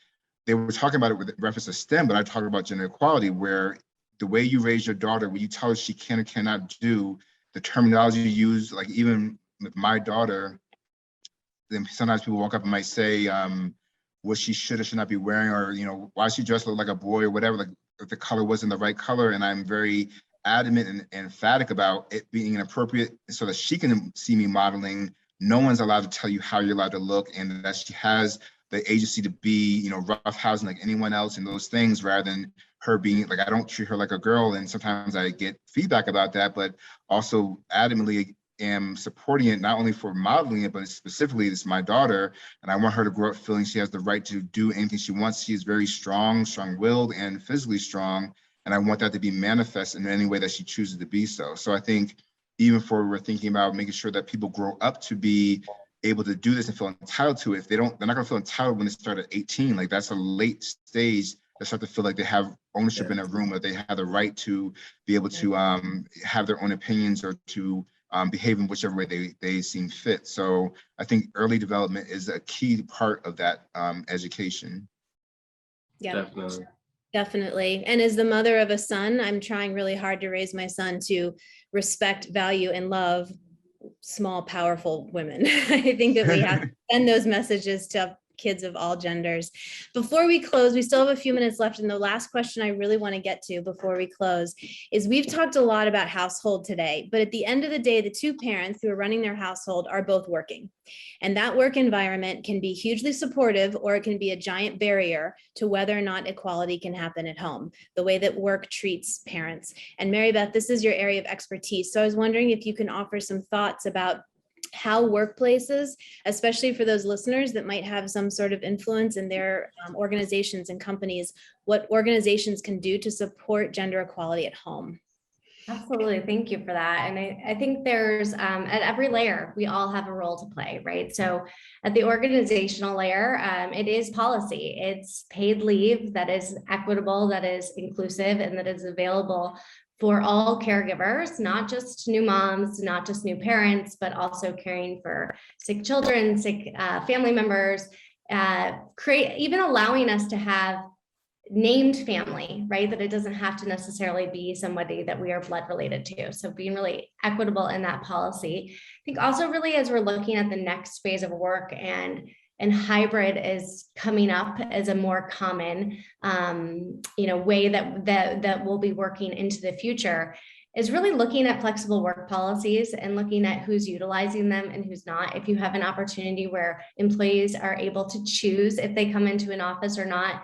S3: they were talking about it with reference to STEM, but I talk about gender equality, where the way you raise your daughter, when you tell her she can or cannot do, the terminology you use, like even with my daughter, then sometimes people walk up and might say what she should or should not be wearing, or, you know, why she dressed look like a boy or whatever, like if the color wasn't the right color. And I'm very adamant and emphatic about it being inappropriate so that she can see me modeling. No one's allowed to tell you how you're allowed to look, and that she has the agency to be, you know, roughhousing like anyone else and those things, rather than her being like, I don't treat her like a girl. And sometimes I get feedback about that, but also adamantly am supporting it, not only for modeling it, but specifically it's my daughter, and I want her to grow up feeling she has the right to do anything she wants. She is very strong-willed and physically strong, and I want that to be manifest in any way that she chooses to be so. So I think even for we're thinking about making sure that people grow up to be able to do this and feel entitled to it. If they're not going to feel entitled when they start at 18. Like that's a late stage. They start to feel like they have ownership in a room, or they have the right to be able to have their own opinions, or to behave in whichever way they seem fit. So I think early development is a key part of that education.
S2: Yeah. Definitely. And as the mother of a son, I'm trying really hard to raise my son to respect, value, and love small, powerful women. I think that we have to send those messages to kids of all genders. Before we close, we still have a few minutes left. And the last question I really want to get to before we close is, we've talked a lot about household today, but at the end of the day, the two parents who are running their household are both working. And that work environment can be hugely supportive, or it can be a giant barrier to whether or not equality can happen at home, the way that work treats parents. And Mary Beth, this is your area of expertise. So I was wondering if you can offer some thoughts about how workplaces, especially for those listeners that might have some sort of influence in their organizations and companies, what organizations can do to support gender equality at home.
S4: Absolutely. Thank you for that. And I think there's at every layer, we all have a role to play, right? So at the organizational layer, it is policy. It's paid leave that is equitable, that is inclusive, and that is available for all caregivers, not just new moms, not just new parents, but also caring for sick children, sick family members, even allowing us to have named family, right? That it doesn't have to necessarily be somebody that we are blood related to. So being really equitable in that policy. I think also really, as we're looking at the next phase of work, and hybrid is coming up as a more common, way that we'll be working into the future, is really looking at flexible work policies and looking at who's utilizing them and who's not. If you have an opportunity where employees are able to choose if they come into an office or not,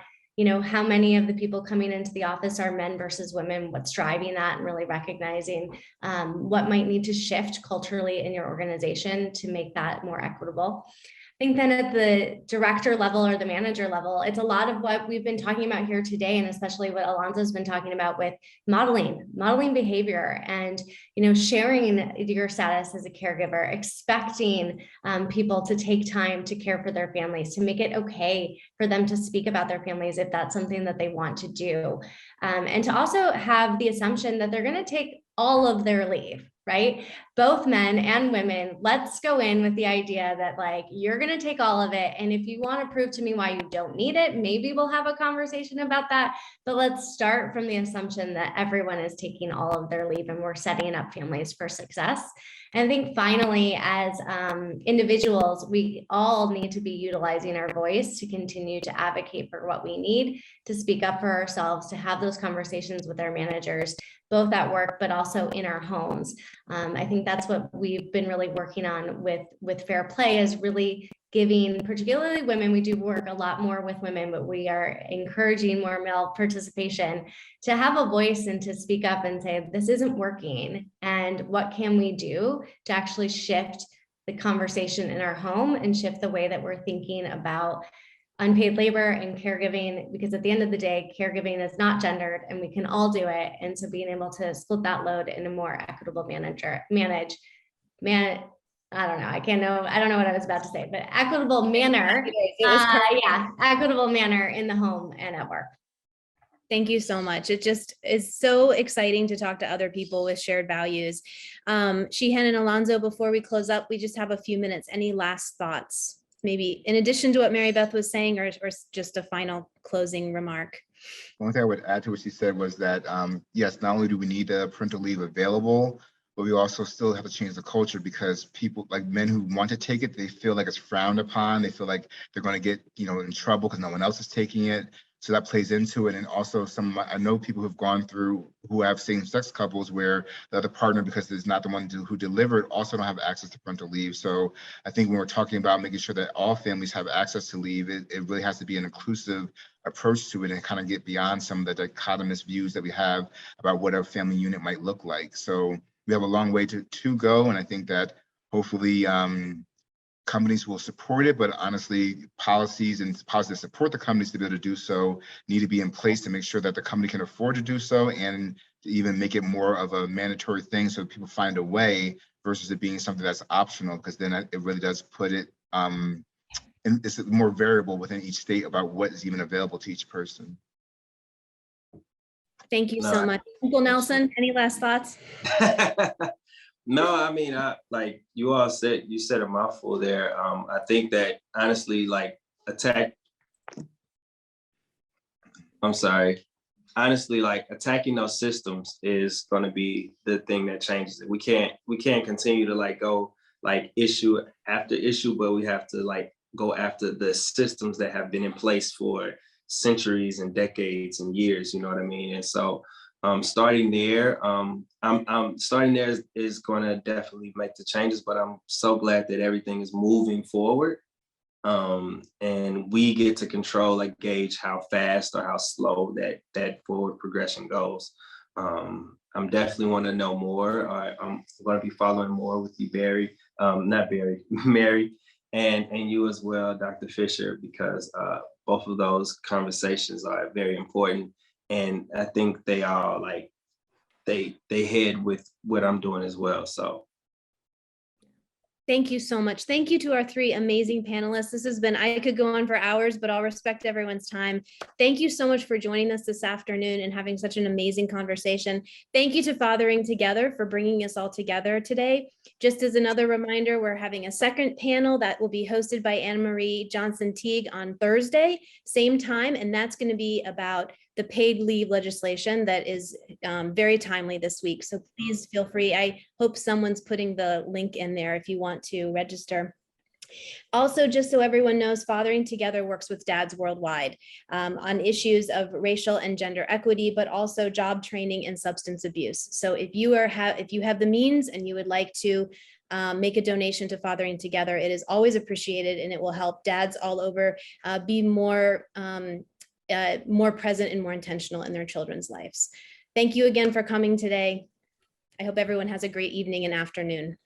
S4: how many of the people coming into the office are men versus women, what's driving that, and really recognizing what might need to shift culturally in your organization to make that more equitable. I think then at the director level or the manager level, it's a lot of what we've been talking about here today, and especially what Alonzo's been talking about with modeling behavior, and sharing your status as a caregiver, expecting people to take time to care for their families, to make it okay for them to speak about their families if that's something that they want to do, and to also have the assumption that they're going to take all of their leave. Right? Both men and women, let's go in with the idea that like, you're going to take all of it. And if you want to prove to me why you don't need it, maybe we'll have a conversation about that. But let's start from the assumption that everyone is taking all of their leave and we're setting up families for success. And I think finally, as individuals, we all need to be utilizing our voice to continue to advocate for what we need, to speak up for ourselves, to have those conversations with our managers, both at work, but also in our homes. I think that's what we've been really working on with Fair Play, is really giving, particularly women, we do work a lot more with women, but we are encouraging more male participation, to have a voice and to speak up and say, this isn't working, and what can we do to actually shift the conversation in our home and shift the way that we're thinking about unpaid labor and caregiving, because at the end of the day, caregiving is not gendered and we can all do it. And so being able to split that load in a more equitable I don't know what I was about to say, but equitable manner. Equitable manner in the home and at work.
S2: Thank you so much. It just is so exciting to talk to other people with shared values. Sheehan and Alonzo, before we close up, we just have a few minutes. Any last thoughts? Maybe in addition to what Mary Beth was saying, or just a final closing remark?
S3: One thing I would add to what she said was that, yes, not only do we need the parental leave available, but we also still have to change the culture, because people, like men who want to take it, they feel like it's frowned upon. They feel like they're going to get, in trouble because no one else is taking it. So that plays into it. And also I know people who've gone through, who have same-sex couples where the other partner, because it's not the one who delivered, also don't have access to parental leave. So I think when we're talking about making sure that all families have access to leave, it really has to be an inclusive approach to it, and kind of get beyond some of the dichotomous views that we have about what a family unit might look like. So we have a long way to go. And I think that hopefully, companies will support it, but honestly, policies that support the companies to be able to do so need to be in place to make sure that the company can afford to do so, and to even make it more of a mandatory thing so people find a way, versus it being something that's optional, because then it really does put it, and it's more variable within each state about what is even available to each person.
S2: Thank you so much. Uncle Nelson, any last thoughts?
S5: No, I mean, like you all said, you said a mouthful there. I think that honestly, like honestly, like attacking those systems is going to be the thing that changes it. We can't continue to like go like issue after issue, but we have to like go after the systems that have been in place for centuries and decades and years, you know what I mean? And so starting there, starting there is going to definitely make the changes, but I'm so glad that everything is moving forward. And we get to control, like gauge how fast or how slow that forward progression goes. I'm definitely want to know more. I'm going to be following more with you, Mary, and you as well, Dr. Fisher, because both of those conversations are very important. And I think they are like, they head with what I'm doing as well. So.
S2: Thank you so much. Thank you to our three amazing panelists. This has been, I could go on for hours, but I'll respect everyone's time. Thank you so much for joining us this afternoon and having such an amazing conversation. Thank you to Fathering Together for bringing us all together today. Just as another reminder, we're having a second panel that will be hosted by Anna Marie Johnson-Teague on Thursday, same time, and that's going to be about the paid leave legislation that is very timely this week. So please feel free. I hope someone's putting the link in there if you want to register. Also, just so everyone knows, Fathering Together works with dads worldwide on issues of racial and gender equity, but also job training and substance abuse. So if you have the means and you would like to make a donation to Fathering Together, it is always appreciated, and it will help dads all over be more more present and more intentional in their children's lives. Thank you again for coming today. I hope everyone has a great evening and afternoon.